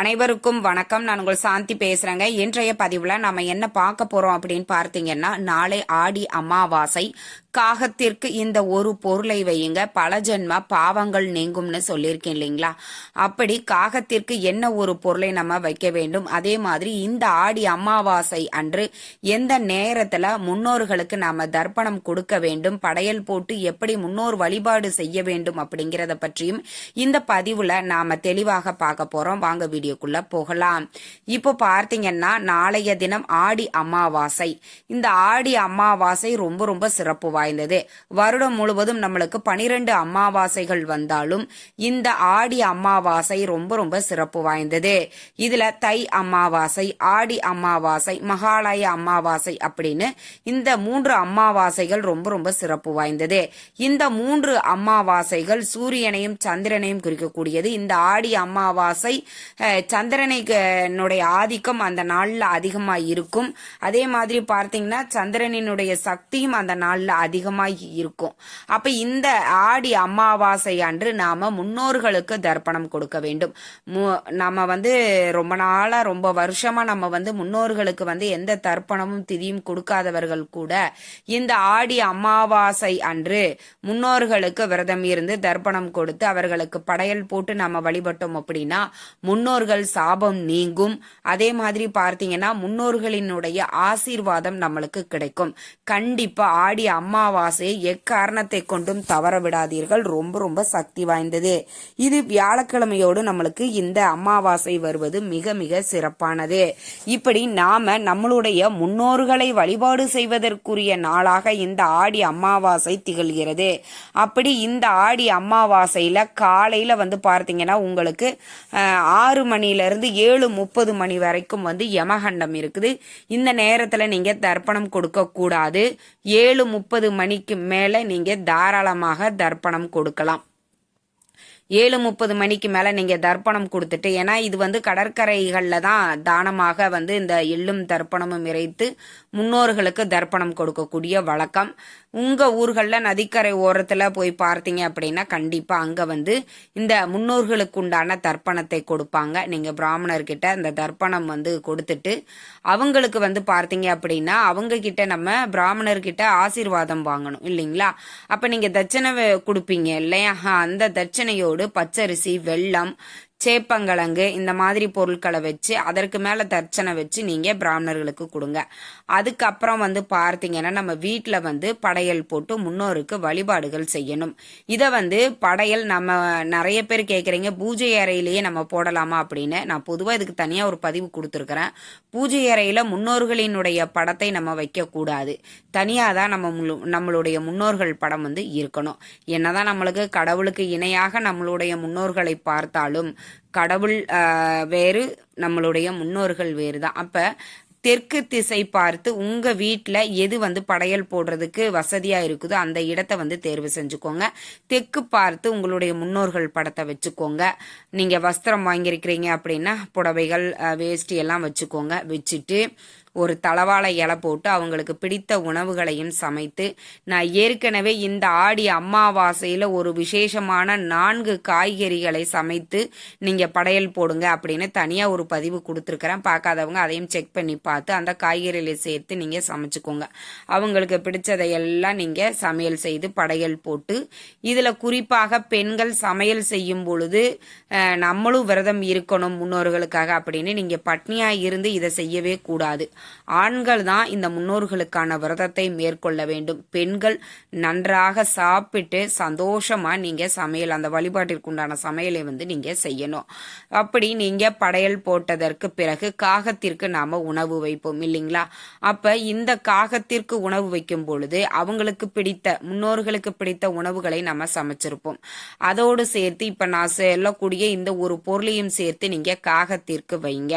அனைவருக்கும் வணக்கம். நான் உங்கள் சாந்தி பேசுறேங்க. இன்றைய பதிவுல நாம என்ன பார்க்க போறோம் அப்படின்னு பார்த்தீங்கன்னா, நாளை ஆடி அமாவாசை. காகத்திற்கு இந்த ஒரு பொருளை வையுங்க, பல ஜென்ம பாவங்கள் நீங்கும்னு சொல்லியிருக்கேன் இல்லைங்களா? அப்படி காகத்திற்கு என்ன ஒரு பொருளை நம்ம வைக்க வேண்டும், அதே மாதிரி இந்த ஆடி அமாவாசை அன்று எந்த நேரத்துல முன்னோர்களுக்கு நாம தர்ப்பணம் கொடுக்க வேண்டும், படையல் போட்டு எப்படி முன்னோர் வழிபாடு செய்ய வேண்டும் அப்படிங்கிறத பற்றியும் இந்த பதிவுல நாம தெளிவாக பார்க்க போறோம். வாங்க வீடியோக்குள்ள போகலாம். இப்போ பார்த்தீங்கன்னா, நாளைய தினம் ஆடி அமாவாசை. இந்த ஆடி அமாவாசை ரொம்ப ரொம்ப சிறப்பு வாய்ந்தது. வருடம் முழுவதும் நம்மளுக்கு 12 அமாவாசைகள் வந்தாலும் இந்த ஆடி அமாவாசை ரொம்ப ரொம்ப சிறப்பு வாய்ந்தது. இதுல தை அமாவாசை, ஆடி அமாவாசை, மகாலய அமாவாசை அப்படின்னு இந்த 3 அமாவாசைகள் ரொம்ப ரொம்ப சிறப்பு வாய்ந்தது. இந்த 3 அமாவாசைகள் சூரியனையும் சந்திரனையும் குறிக்கக்கூடியது. இந்த ஆடி அமாவாசை சந்திரனுடைய ஆதிக்கம் அந்த நாள்ல அதிகமா இருக்கும். அதே மாதிரி பார்த்தீங்கன்னா சந்திரனினுடைய சக்தியும் அந்த நாள்ல அதிகமாக இருக்கும். அப்ப இந்த ஆடி அமாவாசை அன்று நாம முன்னோர்களுக்கு தர்ப்பணம் கொடுக்க வேண்டும். நம்ம ரொம்ப நாளா ரொம்ப வருஷமா நம்ம முன்னோர்களுக்கு எந்த தர்ப்பணமும் திதியும் கொடுக்காதவர்கள் கூட இந்த ஆடி அமாவாசை அன்று முன்னோர்களுக்கு விரதம் இருந்து தர்ப்பணம் கொடுத்து அவர்களுக்கு படையல் போட்டு நாம வழிபட்டோம் அப்படின்னா முன்னோர்கள் சாபம் நீங்கும். அதே மாதிரி பார்த்தீங்கன்னா முன்னோர்களினுடைய ஆசீர்வாதம் நம்மளுக்கு கிடைக்கும். கண்டிப்பா ஆடி அமாவாசையை எக்காரணத்தை கொண்டும் தவற விடாதீர்கள். ரொம்ப ரொம்ப சக்தி வாய்ந்தது. இது வியாழக்கிழமையோடு நம்மளுக்கு இந்த அமாவாசை வருவது மிக மிக சிறப்பானது. இப்படி நாம நம்மளுடைய முன்னோர்களை வழிபாடு செய்வதற்குரிய நாளாக இந்த ஆடி அமாவாசை திகழ்கிறது. அப்படி இந்த ஆடி அமாவாசையில காலையில பார்த்தீங்கன்னா உங்களுக்கு 6 மணியிலிருந்து 7:30 மணி வரைக்கும் யமகண்டம் இருக்குது. இந்த நேரத்துல நீங்க தர்ப்பணம் கொடுக்க கூடாது. 7:30 மணிக்கு மேல நீங்க தாராளமாக தர்ப்பணம் கொடுக்கலாம். 7:30 மணிக்கு மேல நீங்க தர்ப்பணம் கொடுத்துட்டு, ஏன்னா இது கடற்கரைகள்ல தான் தானமாக இந்த எள்ளும் தர்ப்பணமும் இறைத்து முன்னோர்களுக்கு தர்ப்பணம் கொடுக்கக்கூடிய வழக்கம். உங்க ஊர்கள்ல நதிக்கரை ஓரத்துல போய் பார்த்தீங்க அப்படின்னா கண்டிப்பா அங்க இந்த முன்னோர்களுக்கு உண்டான தர்ப்பணத்தை கொடுப்பாங்க. நீங்க பிராமணர்கிட்ட இந்த தர்ப்பணம் கொடுத்துட்டு அவங்களுக்கு பார்த்தீங்க அப்படின்னா அவங்க கிட்ட நம்ம பிராமணர்கிட்ட ஆசீர்வாதம் வாங்கணும் இல்லைங்களா? அப்ப நீங்க தட்சணை கொடுப்பீங்க இல்லையா? அந்த தட்சணையோடு பச்சரிசி, வெல்லம், சேப்பங்கிழங்கு இந்த மாதிரி பொருட்களை வச்சு அதற்கு மேல தர்ச்சனை வச்சு நீங்க பிராமணர்களுக்கு கொடுங்க. அதுக்கப்புறம் பார்த்தீங்கன்னா நம்ம வீட்டுல படையல் போட்டு முன்னோருக்கு வழிபாடுகள் செய்யணும். இத படையல் நம்ம நிறைய பேர் கேட்குறீங்க, பூஜை அறையிலேயே நம்ம போடலாமா அப்படின்னு. நான் பொதுவா இதுக்கு தனியா ஒரு பதிவு கொடுத்துருக்கிறேன். பூஜை அறையில முன்னோர்களினுடைய படத்தை நம்ம வைக்க கூடாது. தனியாதான் நம்மளுடைய முன்னோர்கள் படம் இருக்கணும். என்னதான் நம்மளுக்கு கடவுளுக்கு இணையாக நம்மளுடைய முன்னோர்களை பார்த்தாலும் கடவுள் வேறு, நம்மளுடைய முன்னோர்கள் வேறு தான். அப்ப தெற்கு திசை பார்த்து உங்க வீட்டுல எது படையல் போடுறதுக்கு வசதியா இருக்குதோ அந்த இடத்த தேர்வு செஞ்சுக்கோங்க. தெற்கு பார்த்து உங்களுடைய முன்னோர்கள் படத்தை வச்சுக்கோங்க. நீங்க வஸ்திரம் வாங்கியிருக்கிறீங்க அப்படின்னா புடவைகள், வேஷ்டி எல்லாம் வச்சுக்கோங்க. வச்சுட்டு ஒரு தளவாழை இலை போட்டு அவங்களுக்கு பிடித்த உணவுகளையும் சமைத்து, நான் ஏற்கனவே இந்த ஆடி அமாவாசையில ஒரு விசேஷமான 4 காய்கறிகளை சமைத்து நீங்க படையல் போடுங்க அப்படின்னு தனியா ஒரு பதிவு கொடுத்துருக்கிறேன். பார்க்காதவங்க அதையும் செக் பண்ணி பார்த்து அந்த காய்கறிகளை சேர்த்து நீங்க சமைச்சுக்கோங்க. அவங்களுக்கு பிடிச்சதையெல்லாம் நீங்க சமையல் செய்து படையல் போட்டு, இதுல குறிப்பாக பெண்கள் சமையல் செய்யும் பொழுது நம்மளும் விரதம் இருக்கணும் முன்னோர்களுக்காக அப்படின்னு நீங்க பட்னியா இருந்து இதை செய்யவே கூடாது. ஆண்கள் தான் இந்த முன்னோர்களுக்கான விரதத்தை மேற்கொள்ள வேண்டும். பெண்கள் நன்றாக சாப்பிட்டு சந்தோஷமா நீங்க சமையல், அந்த வழிபாட்டிற்கு உண்டான சமையலை நீங்க செய்யணும். அப்படி நீங்க படையல் போட்டதற்கு பிறகு காகத்திற்கு நாம உணவு வைப்போம் இல்லைங்களா? அப்ப இந்த காகத்திற்கு உணவு வைக்கும் பொழுது அவங்களுக்கு பிடித்த, முன்னோர்களுக்கு பிடித்த உணவுகளை நம்ம சமைச்சிருப்போம். அதோடு சேர்த்து இப்ப நான் சொல்லக்கூடிய இந்த ஒரு பொருளையும் சேர்த்து நீங்க காகத்திற்கு வைங்க.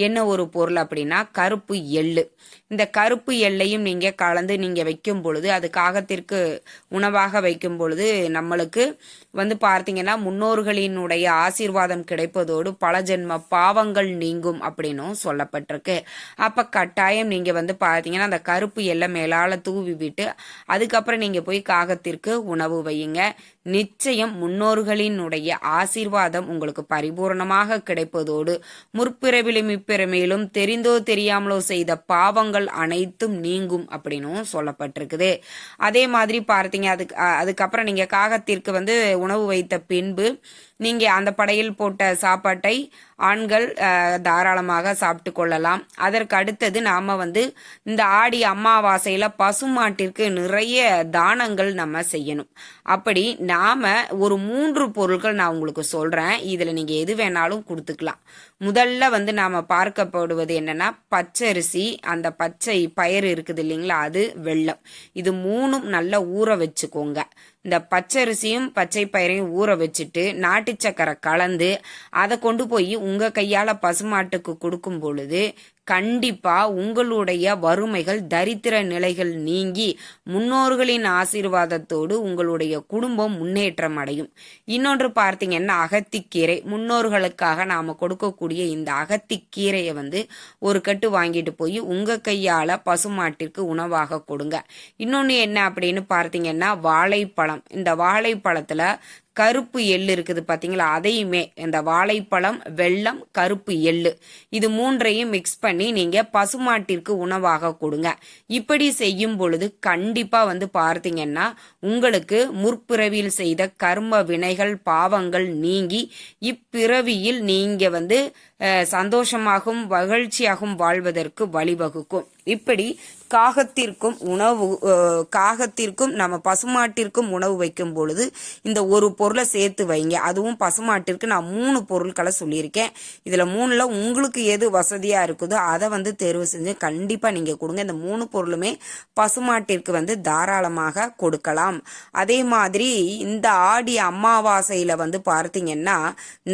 என்ன ஒரு பொருள் அப்படின்னா கருப்பு எள்ளு. இந்த கருப்பு எள்ளையும் நீங்க கலந்து நீங்க வைக்கும் பொழுது, அது காகத்திற்கு உணவாக வைக்கும் பொழுது நம்மளுக்கு பார்த்தீங்கன்னா முன்னோர்களினுடைய ஆசீர்வாதம் கிடைப்பதோடு பல ஜென்ம பாவங்கள் நீங்கும் அப்படின்னும் சொல்லப்பட்டிருக்கு. அப்ப கட்டாயம் நீங்க பார்த்தீங்கன்னா அந்த கருப்பு எல்லை மேலால தூவி விட்டு அதுக்கப்புறம் நீங்க போய் காகத்திற்கு உணவு வையுங்க. நிச்சயம் முன்னோர்களினுடைய ஆசீர்வாதம் உங்களுக்கு பரிபூர்ணமாக கிடைப்பதோடு முற்பிறவிலும் இப்பிறமையிலும் தெரிந்தோ தெரியாமலோ செய்த பாவங்கள் அனைத்தும் நீங்கும் அப்படின்னும் சொல்லப்பட்டிருக்குது. அதே மாதிரி பார்த்தீங்க அதுக்கப்புறம் நீங்க காகத்திற்கு உணவு வைத்த பின்பு நீங்க அந்த படையில் போட்ட சாப்பாட்டை ஆண்கள் தாராளமாக சாப்பிட்டு கொள்ளலாம். அதற்கு அடுத்தது நாம இந்த ஆடி அமாவாசையில பசுமாட்டிற்கு நிறைய தானங்கள் நம்ம செய்யணும். அப்படி நாம ஒரு 3 பொருட்கள் நான் உங்களுக்கு சொல்றேன். இதுல நீங்க எது வேணாலும் கொடுத்துக்கலாம். முதல்ல நாம பார்க்கப்படுவது என்னன்னா பச்சரிசி, அந்த பச்சை பயிறு இருக்குது இல்லைங்களா, அது வெல்லம். இது 3ம் நல்லா ஊற வச்சுக்கோங்க. இந்த பச்சரிசியும் பச்சை பயிரையும் ஊற வச்சுட்டு நாட்டு சக்கரை கலந்து அதை கொண்டு போய் உங்க கையால பசுமாட்டுக்கு கொடுக்கும் பொழுது கண்டிப்பா உங்களுடைய வறுமைகள் தரித்திர நிலைகள் நீங்கி முன்னோர்களின் ஆசீர்வாதத்தோடு உங்களுடைய குடும்பம் முன்னேற்றம் அடையும். இன்னொன்று பார்த்தீங்கன்னா அகத்திக்கீரை. முன்னோர்களுக்காக நாம கொடுக்கக்கூடிய இந்த அகத்திக்கீரையை ஒரு கட்டு வாங்கிட்டு போய் உங்க கையால பசுமாட்டிற்கு உணவாக கொடுங்க. இன்னொன்னு என்ன அப்படின்னு பார்த்தீங்கன்னா வாழைப்பழம். இந்த வாழைப்பழத்துல கருப்பு எள்ளு இருக்குது பாத்தீங்களா, அதையுமே இந்த வாழைப்பழம், வெல்லம், கருப்பு எள்ளு இது 3ஐயும் மிக்ஸ் பண்ணி நீங்க பசுமாட்டிற்கு உணவாக கொடுங்க. இப்படி செய்யும் பொழுது கண்டிப்பா பார்த்தீங்கன்னா உங்களுக்கு முற்பிறவியில் செய்த கர்ம வினைகள் பாவங்கள் நீங்கி இப்பிறவியில் நீங்க சந்தோஷமாகவும் மகிழ்ச்சியாகவும் வாழ்வதற்கு வழிவகுக்கும். இப்படி காகத்திற்கும் நம்ம பசுமாட்டிற்கும் உணவு வைக்கும் பொழுது இந்த ஒரு பொருளை சேர்த்து வைங்க. அதுவும் பசுமாட்டிற்கு நான் 3 பொருட்களை சொல்லியிருக்கேன். இதுல 3ல உங்களுக்கு எது வசதியா இருக்குதோ அதை தேர்வு செஞ்சு கண்டிப்பா நீங்க கொடுங்க. இந்த 3 பொருளுமே பசுமாட்டிற்கு தாராளமாக கொடுக்கலாம். அதே மாதிரி இந்த ஆடி அமாவாசையில பார்த்தீங்கன்னா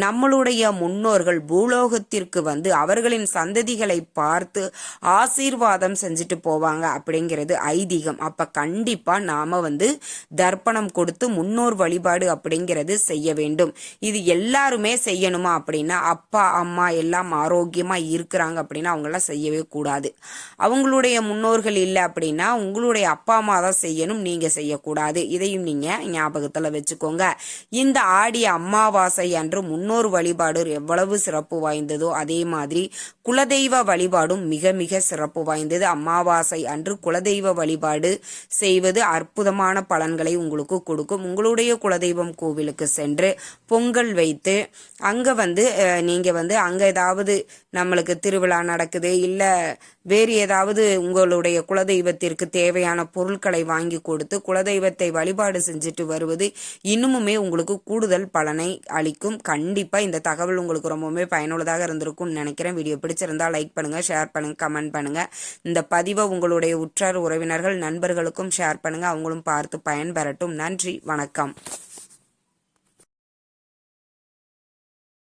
நம்மளுடைய முன்னோர்கள் பூலோகத்திற்கு அவர்களின் சந்ததிகளை பார்த்து ஆசீர்வாதம் செஞ்சுட்டு போவாங்க அப்படிங்கிறது ஐதீகம். அப்ப கண்டிப்பா நாம தர்ப்பணம் கொடுத்து முன்னோர் வழிபாடு அப்படிங்கிறது செய்ய வேண்டும். இது எல்லாருமே செய்யணுமா அப்படின்னா அப்பா அம்மா எல்லாம் ஆரோக்கியமா இருக்கிறாங்க அப்படின்னா அவங்க எல்லாம் செய்யவே கூடாது. அவங்களுடைய முன்னோர்கள் இல்லை அப்படின்னா உங்களுடைய அப்பா அம்மா தான் செய்யணும், நீங்க செய்யக்கூடாது. இதையும் நீங்க ஞாபகத்துல வச்சுக்கோங்க. இந்த ஆடி அமாவாசை அன்று முன்னோர் வழிபாடு எவ்வளவு சிறப்பு வாய்ந்ததோ அதே மாதிரி குலதெய்வ வழிபாடும் மிக மிக சிறப்பு வாய்ந்தது. அமாவாசை அன்று குலதெய்வ வழிபாடு செய்வது அற்புதமான பலன்களை உங்களுக்கு கொடுக்கும். உங்களுடைய குலதெய்வம் கோவிலுக்கு சென்று பொங்கல் வைத்து அங்க நீங்க அங்க ஏதாவது நம்மளுக்கு திருவிழா நடக்குது இல்ல வேறு ஏதாவது உங்களுடைய குலதெய்வத்திற்கு தேவையான பொருட்களை வாங்கி கொடுத்து குலதெய்வத்தை வழிபாடு செஞ்சுட்டு வருவது இன்னுமுமே உங்களுக்கு கூடுதல் பலனை அளிக்கும். கண்டிப்பா இந்த தகவல் உங்களுக்கு ரொம்பவுமே பயனுள்ளதாக இருந்திருக்கும்னு நினைக்கிறேன். வீடியோ பிடிச்சிருந்தா லைக் பண்ணுங்க, ஷேர் பண்ணுங்க, கமெண்ட் பண்ணுங்க. இந்த பதிவை உங்களுடைய உற்றார் உறவினர்கள் நண்பர்களுக்கும் ஷேர் பண்ணுங்க, அவங்களும் பார்த்து பயன்பெறட்டும். நன்றி, வணக்கம்.